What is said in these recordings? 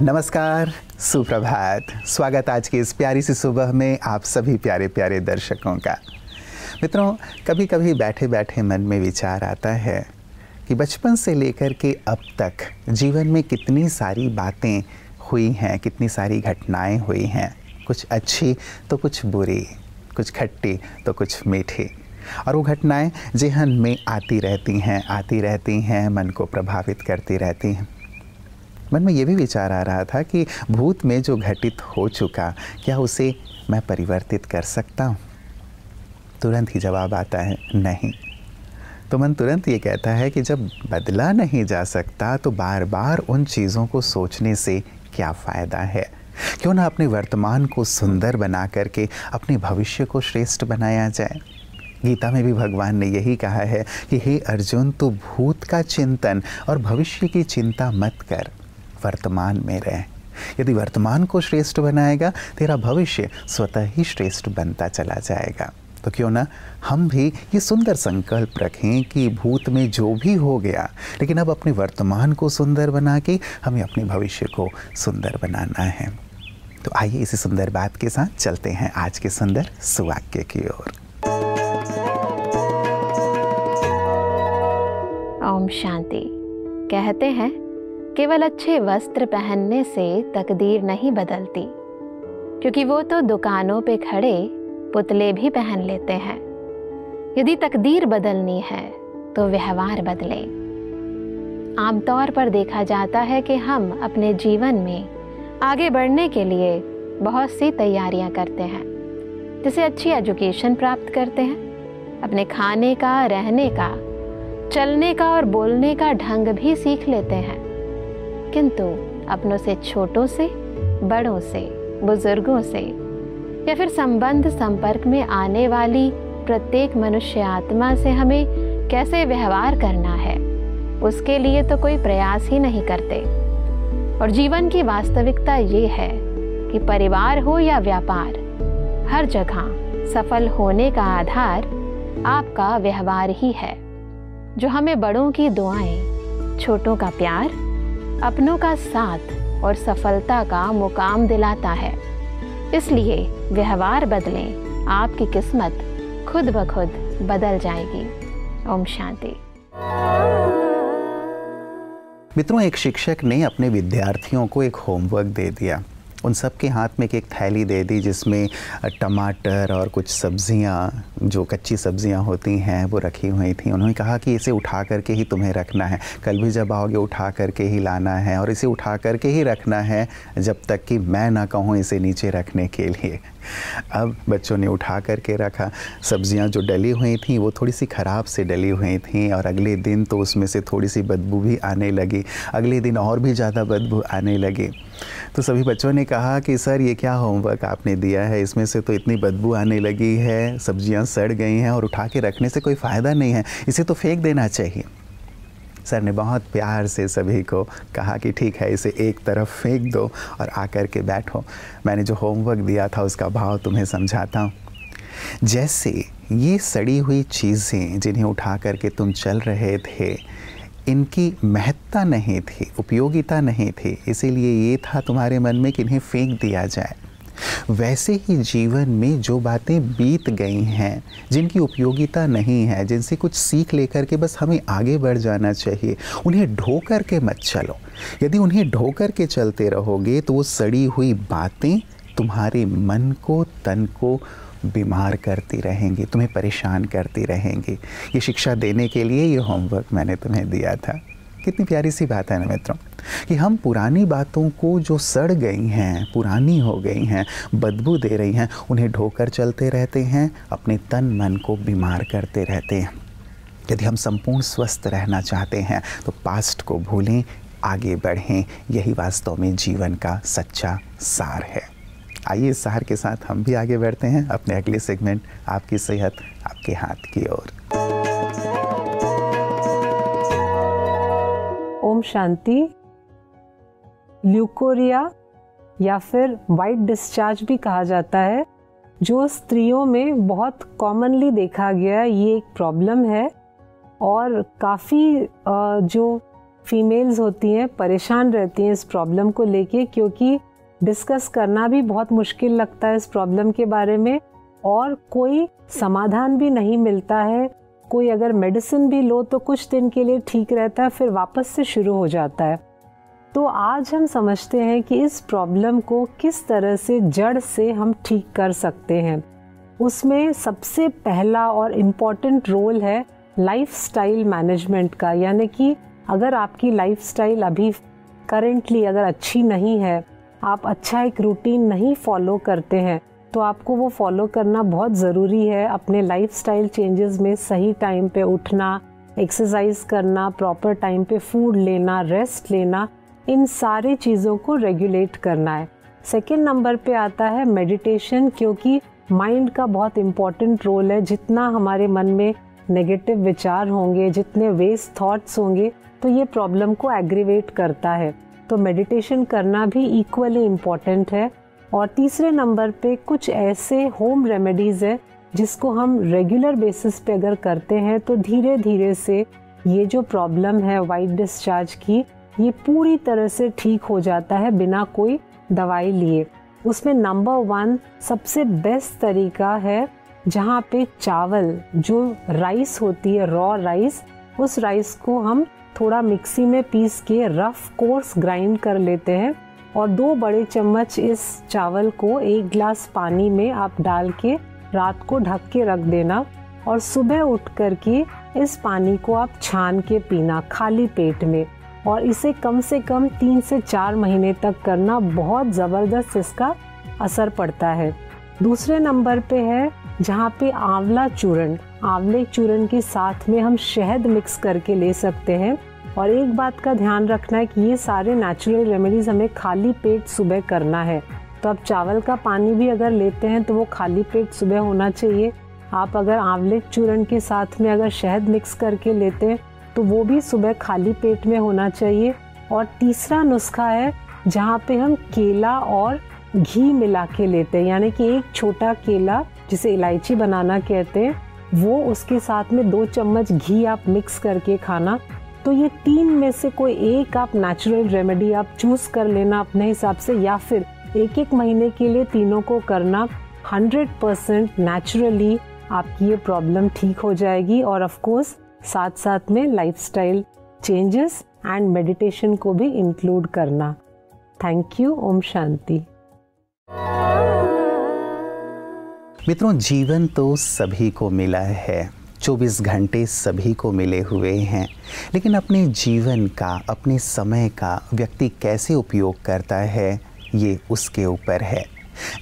नमस्कार, सुप्रभात। स्वागत आज की इस प्यारी सी सुबह में आप सभी प्यारे प्यारे दर्शकों का। मित्रों, कभी कभी बैठे बैठे मन में विचार आता है कि बचपन से लेकर के अब तक जीवन में कितनी सारी बातें हुई हैं, कितनी सारी घटनाएं हुई हैं, कुछ अच्छी तो कुछ बुरी, कुछ खट्टी तो कुछ मीठी। और वो घटनाएं जेहन में आती रहती हैं, मन को प्रभावित करती रहती हैं। मन में ये भी विचार आ रहा था कि भूत में जो घटित हो चुका, क्या उसे मैं परिवर्तित कर सकता हूँ? तुरंत ही जवाब आता है नहीं। तो मन तुरंत ये कहता है कि जब बदला नहीं जा सकता तो बार बार उन चीज़ों को सोचने से क्या फ़ायदा है? क्यों ना अपने वर्तमान को सुंदर बना करके अपने भविष्य को श्रेष्ठ बनाया जाए। गीता में भी भगवान ने यही कहा है कि हे अर्जुन, तू भूत का चिंतन और भविष्य की चिंता मत कर, वर्तमान में रह। यदि वर्तमान को श्रेष्ठ बनाएगा, तेरा भविष्य स्वतः ही श्रेष्ठ बनता चला जाएगा। तो क्यों ना हम भी ये सुंदर संकल्प रखें कि भूत में जो भी हो गया, लेकिन अब अपने वर्तमान को सुंदर बना के हमें अपने भविष्य को सुंदर बनाना है। तो आइए इसी सुंदर बात के साथ चलते हैं आज के सुंदर सुवाक्य की ओर। ओम शांति। कहते हैं केवल अच्छे वस्त्र पहनने से तकदीर नहीं बदलती, क्योंकि वो तो दुकानों पे खड़े पुतले भी पहन लेते हैं। यदि तकदीर बदलनी है तो व्यवहार बदले। आमतौर पर देखा जाता है कि हम अपने जीवन में आगे बढ़ने के लिए बहुत सी तैयारियां करते हैं। जैसे अच्छी एजुकेशन प्राप्त करते हैं, अपने खाने का, रहने का, चलने का और बोलने का ढंग भी सीख लेते हैं। किंतु अपनों से छोटों से, बड़ों से, बुजुर्गों से या फिर संबंध संपर्क में आने वाली प्रत्येक मनुष्य आत्मा से हमें कैसे व्यवहार करना है, उसके लिए तो कोई प्रयास ही नहीं करते। और जीवन की वास्तविकता ये है कि परिवार हो या व्यापार, हर जगह सफल होने का आधार आपका व्यवहार ही है, जो हमें बड़ों की दुआएं, छोटों का प्यार, अपनों का साथ और सफलता का मुकाम दिलाता है। इसलिए व्यवहार बदलें, आपकी किस्मत खुद ब खुद बदल जाएगी। ओम शांति। मित्रों, एक शिक्षक ने अपने विद्यार्थियों को एक होमवर्क दे दिया। उन सब के हाथ में एक थैली दे दी जिसमें टमाटर और कुछ सब्जियां, जो कच्ची सब्जियां होती हैं, वो रखी हुई थी। उन्होंने कहा कि इसे उठा करके ही तुम्हें रखना है, कल भी जब आओगे उठा करके ही लाना है और इसे उठा करके ही रखना है जब तक कि मैं ना कहूँ इसे नीचे रखने के लिए। अब बच्चों ने उठा करके रखा। सब्जियां जो डली हुई थी वो थोड़ी सी ख़राब से डली हुई थी और अगले दिन तो उसमें से थोड़ी सी बदबू भी आने लगी। अगले दिन और भी ज़्यादा बदबू आने लगी। तो सभी बच्चों ने कहा कि सर, ये क्या होमवर्क आपने दिया है, इसमें से तो इतनी बदबू आने लगी है, सब्जियां सड़ गई हैं और उठा के रखने से कोई फ़ायदा नहीं है, इसे तो फेंक देना चाहिए। सर ने बहुत प्यार से सभी को कहा कि ठीक है, इसे एक तरफ फेंक दो और आकर के बैठो। मैंने जो होमवर्क दिया था उसका भाव तुम्हें समझाता हूँ। जैसे ये सड़ी हुई चीज़ें जिन्हें उठा करके तुम चल रहे थे, इनकी महत्ता नहीं थी, उपयोगिता नहीं थी, इसीलिए ये था तुम्हारे मन में कि इन्हें फेंक दिया जाए। वैसे ही जीवन में जो बातें बीत गई हैं, जिनकी उपयोगिता नहीं है, जिनसे कुछ सीख लेकर के बस हमें आगे बढ़ जाना चाहिए, उन्हें ढो कर के मत चलो। यदि उन्हें ढो कर के चलते रहोगे तो वो सड़ी हुई बातें तुम्हारे मन को, तन को बीमार करती रहेंगी, तुम्हें परेशान करती रहेंगी। ये शिक्षा देने के लिए ये होमवर्क मैंने तुम्हें दिया था। कितनी प्यारी सी बात है ना मित्रों, कि हम पुरानी बातों को जो सड़ गई हैं, पुरानी हो गई हैं, बदबू दे रही हैं, उन्हें ढोकर चलते रहते हैं, अपने तन मन को बीमार करते रहते हैं। यदि हम संपूर्ण स्वस्थ रहना चाहते हैं तो पास्ट को भूलें, आगे बढ़ें। यही वास्तव में जीवन का सच्चा सार है। आइए इस सार के साथ हम भी आगे बढ़ते हैं अपने अगले सेगमेंट आपकी सेहत आपके हाथ की ओर। ओम शांति। ल्यूकोरिया या फिर वाइट डिस्चार्ज भी कहा जाता है, जो स्त्रियों में बहुत कॉमनली देखा गया ये एक प्रॉब्लम है और काफ़ी जो फीमेल्स होती हैं परेशान रहती हैं इस प्रॉब्लम को लेके, क्योंकि डिस्कस करना भी बहुत मुश्किल लगता है इस प्रॉब्लम के बारे में और कोई समाधान भी नहीं मिलता है। कोई अगर मेडिसिन भी लो तो कुछ दिन के लिए ठीक रहता है, फिर वापस से शुरू हो जाता है। तो आज हम समझते हैं कि इस प्रॉब्लम को किस तरह से जड़ से हम ठीक कर सकते हैं। उसमें सबसे पहला और इम्पॉर्टेंट रोल है लाइफस्टाइल मैनेजमेंट का, यानी कि अगर आपकी लाइफस्टाइल अभी करेंटली अगर अच्छी नहीं है, आप अच्छा एक रूटीन नहीं फॉलो करते हैं, तो आपको वो फॉलो करना बहुत ज़रूरी है। अपने लाइफस्टाइल चेंजेस में सही टाइम पे उठना, एक्सरसाइज करना, प्रॉपर टाइम पे फूड लेना, रेस्ट लेना, इन सारी चीज़ों को रेगुलेट करना है। सेकेंड नंबर पे आता है मेडिटेशन, क्योंकि माइंड का बहुत इम्पॉर्टेंट रोल है। जितना हमारे मन में नेगेटिव विचार होंगे, जितने वेस्ट थॉट्स होंगे, तो ये प्रॉब्लम को एग्रीवेट करता है। तो मेडिटेशन करना भी इक्वली इम्पॉर्टेंट है। और तीसरे नंबर पे कुछ ऐसे होम रेमेडीज़ है जिसको हम रेगुलर बेसिस पे अगर करते हैं तो धीरे धीरे से ये जो प्रॉब्लम है वाइट डिस्चार्ज की, ये पूरी तरह से ठीक हो जाता है बिना कोई दवाई लिए। उसमें नंबर 1 सबसे बेस्ट तरीका है, जहाँ पे चावल जो राइस होती है, रॉ राइस, उस राइस को हम थोड़ा मिक्सी में पीस के रफ कोर्स ग्राइंड कर लेते हैं और 2 बड़े चम्मच इस चावल को 1 गिलास पानी में आप डाल के रात को ढक के रख देना और सुबह उठ कर के इस पानी को आप छान के पीना खाली पेट में। और इसे कम से कम 3 से 4 महीने तक करना, बहुत ज़बरदस्त इसका असर पड़ता है। दूसरे नंबर पे है जहाँ पे आंवला चूर्ण, आंवले चूर्ण के साथ में हम शहद मिक्स करके ले सकते हैं। और एक बात का ध्यान रखना है कि ये सारे नेचुरल रेमेडीज़ हमें खाली पेट सुबह करना है। तो आप चावल का पानी भी अगर लेते हैं तो वो खाली पेट सुबह होना चाहिए। आप अगर आंवले चूर्ण के साथ में अगर शहद मिक्स करके लेते हैं तो वो भी सुबह खाली पेट में होना चाहिए। और तीसरा नुस्खा है जहाँ पे हम केला और घी मिला के लेते हैं, यानी कि एक छोटा केला जिसे इलायची बनाना कहते हैं, वो उसके साथ में 2 चम्मच घी आप मिक्स करके खाना। तो ये 3 में से कोई एक आप नेचुरल रेमेडी आप चूज़ कर लेना अपने हिसाब से, या फिर 1-1 महीने के लिए तीनों को करना। 100% नेचुरली आपकी ये प्रॉब्लम ठीक हो जाएगी। और ऑफ कोर्स साथ साथ में लाइफस्टाइल चेंजेस एंड मेडिटेशन को भी इंक्लूड करना। Thank you. ओम शांति। मित्रों, जीवन तो सभी को मिला है, 24 घंटे सभी को मिले हुए हैं, लेकिन अपने जीवन का, अपने समय का व्यक्ति कैसे उपयोग करता है, ये उसके ऊपर है।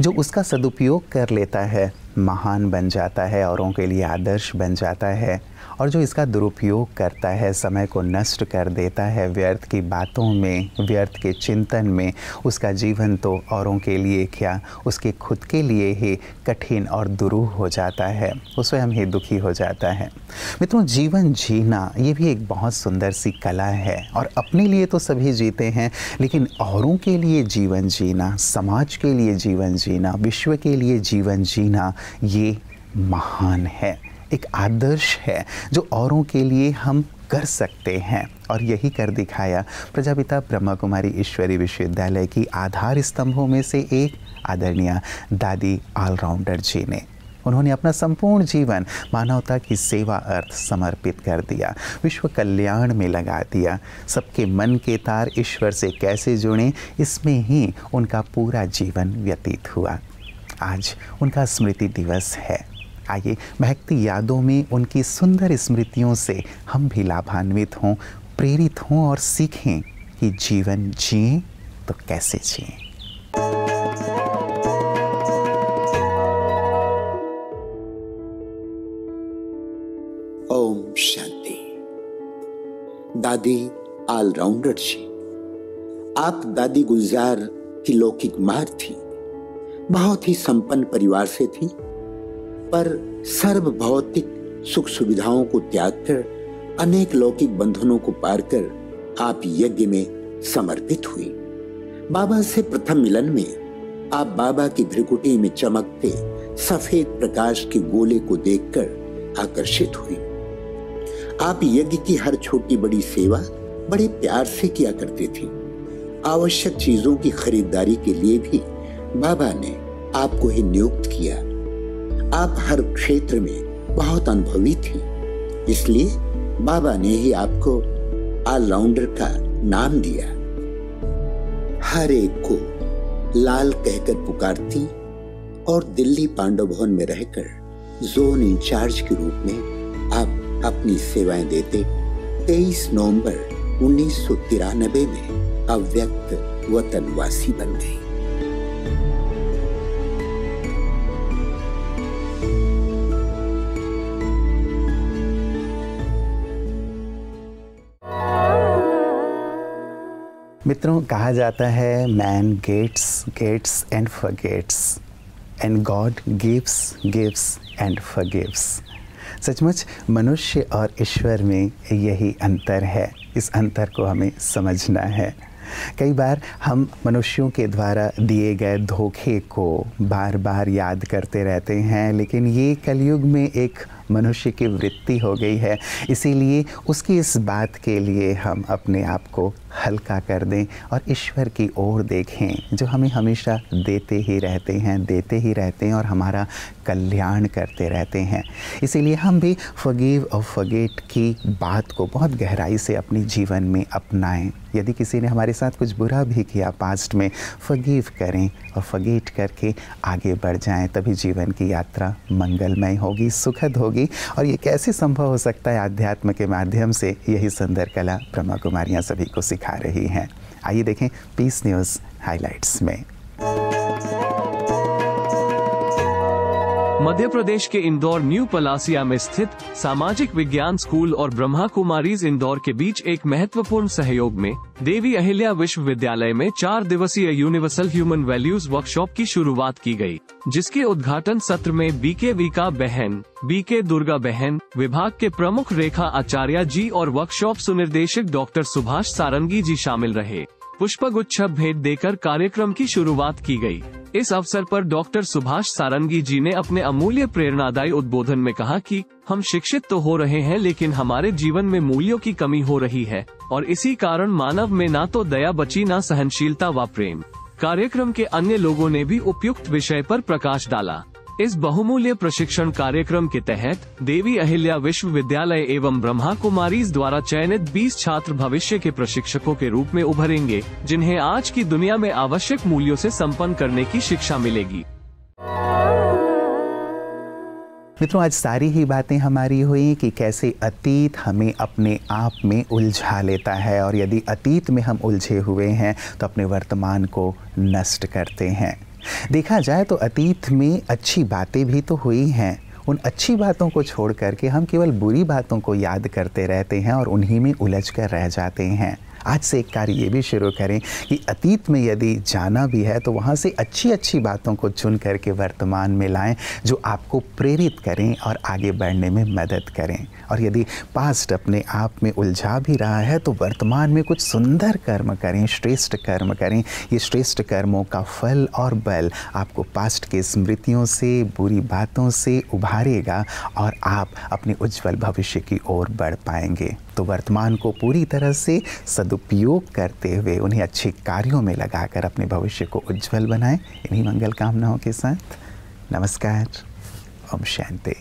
जो उसका सदुपयोग कर लेता है महान बन जाता है, औरों के लिए आदर्श बन जाता है। और जो इसका दुरुपयोग करता है, समय को नष्ट कर देता है व्यर्थ की बातों में, व्यर्थ के चिंतन में, उसका जीवन तो औरों के लिए क्या, उसके खुद के लिए ही कठिन और दुरूह हो जाता है, वो स्वयं ही दुखी हो जाता है। मित्रों, जीवन जीना ये भी एक बहुत सुंदर सी कला है और अपने लिए तो सभी जीते हैं, लेकिन औरों के लिए जीवन जीना, समाज के लिए जीवन जीना, विश्व के लिए जीवन जीना, ये महान है, एक आदर्श है जो औरों के लिए हम कर सकते हैं। और यही कर दिखाया प्रजापिता ब्रह्मा कुमारी ईश्वरी विश्वविद्यालय की आधार स्तंभों में से एक आदरणीय दादी ऑलराउंडर जी ने। उन्होंने अपना संपूर्ण जीवन मानवता की सेवा अर्थ समर्पित कर दिया, विश्व कल्याण में लगा दिया। सबके मन के तार ईश्वर से कैसे जुड़ें, इसमें ही उनका पूरा जीवन व्यतीत हुआ। आज उनका स्मृति दिवस है। आइए महकती यादों में उनकी सुंदर स्मृतियों से हम भी लाभान्वित हों, प्रेरित हों और सीखें कि जीवन जिएं तो कैसे जिएं। ओम शांति। दादी ऑलराउंडर जी, आप दादी गुलजार की लौकिक मार थी। बहुत ही संपन्न परिवार से थी, पर सर्व भौतिक सुख सुविधाओं को त्याग कर, अनेक लौकिक बंधनों को पार कर आप यज्ञ में समर्पित हुई। बाबा से प्रथम मिलन में आप बाबा की भ्रिकुटी में चमकते सफेद प्रकाश के गोले को देखकर आकर्षित हुई। आप यज्ञ की हर छोटी बड़ी सेवा बड़े प्यार से किया करती थी। आवश्यक चीजों की खरीदारी के लिए भी बाबा ने आपको ही नियुक्त किया। आप हर क्षेत्र में बहुत अनुभवी थी, इसलिए बाबा ने ही आपको ऑलराउंडर का नाम दिया। हर एक को लाल कहकर पुकारती और दिल्ली पांडव भवन में रहकर जोन इंचार्ज के रूप में आप अपनी सेवाएं देते 23 नवंबर 1993 में अव्यक्त वतनवासी बन गई। मित्रों, कहा जाता है man gets and forgets and God gives and forgives. सचमुच मनुष्य और ईश्वर में यही अंतर है। इस अंतर को हमें समझना है। कई बार हम मनुष्यों के द्वारा दिए गए धोखे को बार बार याद करते रहते हैं, लेकिन ये कलयुग में एक मनुष्य की वृत्ति हो गई है। इसीलिए उसकी इस बात के लिए हम अपने आप को हल्का कर दें और ईश्वर की ओर देखें, जो हमें हमेशा देते ही रहते हैं और हमारा कल्याण करते रहते हैं। इसीलिए हम भी फॉरगिव और फॉरगेट की बात को बहुत गहराई से अपने जीवन में अपनाएं। यदि किसी ने हमारे साथ कुछ बुरा भी किया पास्ट में, फॉरगिव करें और फॉरगेट करके आगे बढ़ जाएं, तभी जीवन की यात्रा मंगलमय होगी, सुखद होगी। और ये कैसे संभव हो सकता है? आध्यात्म के माध्यम से। यही सुंदर कला ब्रह्मा कुमारियाँ सभी को सिखा रही हैं। आइए देखें पीस न्यूज़ हाइलाइट्स में। मध्य प्रदेश के इंदौर न्यू पलासिया में स्थित सामाजिक विज्ञान स्कूल और ब्रह्मा कुमारीज इंदौर के बीच एक महत्वपूर्ण सहयोग में देवी अहिल्या विश्वविद्यालय में 4 दिवसीय यूनिवर्सल ह्यूमन वैल्यूज वर्कशॉप की शुरुआत की गई, जिसके उद्घाटन सत्र में बीके वीका बहन, बीके दुर्गा बहन, विभाग के प्रमुख रेखा आचार्य जी और वर्कशॉप सुनिर्देशक डॉक्टर सुभाष सारंगी जी शामिल रहे। पुष्पगुच्छ भेंट देकर कार्यक्रम की शुरुआत की गई। इस अवसर पर डॉक्टर सुभाष सारंगी जी ने अपने अमूल्य प्रेरणादायी उद्बोधन में कहा कि हम शिक्षित तो हो रहे हैं, लेकिन हमारे जीवन में मूल्यों की कमी हो रही है और इसी कारण मानव में ना तो दया बची, ना सहनशीलता व प्रेम। कार्यक्रम के अन्य लोगों ने भी उपयुक्त विषय पर प्रकाश डाला। इस बहुमूल्य प्रशिक्षण कार्यक्रम के तहत देवी अहिल्या विश्वविद्यालय एवं ब्रह्मा कुमारीज द्वारा चयनित 20 छात्र भविष्य के प्रशिक्षकों के रूप में उभरेंगे, जिन्हें आज की दुनिया में आवश्यक मूल्यों से संपन्न करने की शिक्षा मिलेगी। मित्रों, आज सारी ही बातें हमारी हुई कि कैसे अतीत हमें अपने आप में उलझा लेता है, और यदि अतीत में हम उलझे हुए हैं तो अपने वर्तमान को नष्ट करते हैं। देखा जाए तो अतीत में अच्छी बातें भी तो हुई हैं। उन अच्छी बातों को छोड़ करके हम केवल बुरी बातों को याद करते रहते हैं और उन्हीं में उलझ कर रह जाते हैं। आज से एक कार्य ये भी शुरू करें कि अतीत में यदि जाना भी है तो वहाँ से अच्छी अच्छी बातों को चुन करके वर्तमान में लाएं, जो आपको प्रेरित करें और आगे बढ़ने में मदद करें। और यदि पास्ट अपने आप में उलझा भी रहा है तो वर्तमान में कुछ सुंदर कर्म करें, श्रेष्ठ कर्म करें। ये श्रेष्ठ कर्मों का फल और बल आपको पास्ट के स्मृतियों से, बुरी बातों से उभारेगा और आप अपने उज्जवल भविष्य की ओर बढ़ पाएंगे। तो वर्तमान को पूरी तरह से सदुपयोग करते हुए उन्हें अच्छे कार्यों में लगाकर अपने भविष्य को उज्जवल बनाएं। इन्हीं मंगल कामनाओं के साथ नमस्कार। ओम शांति।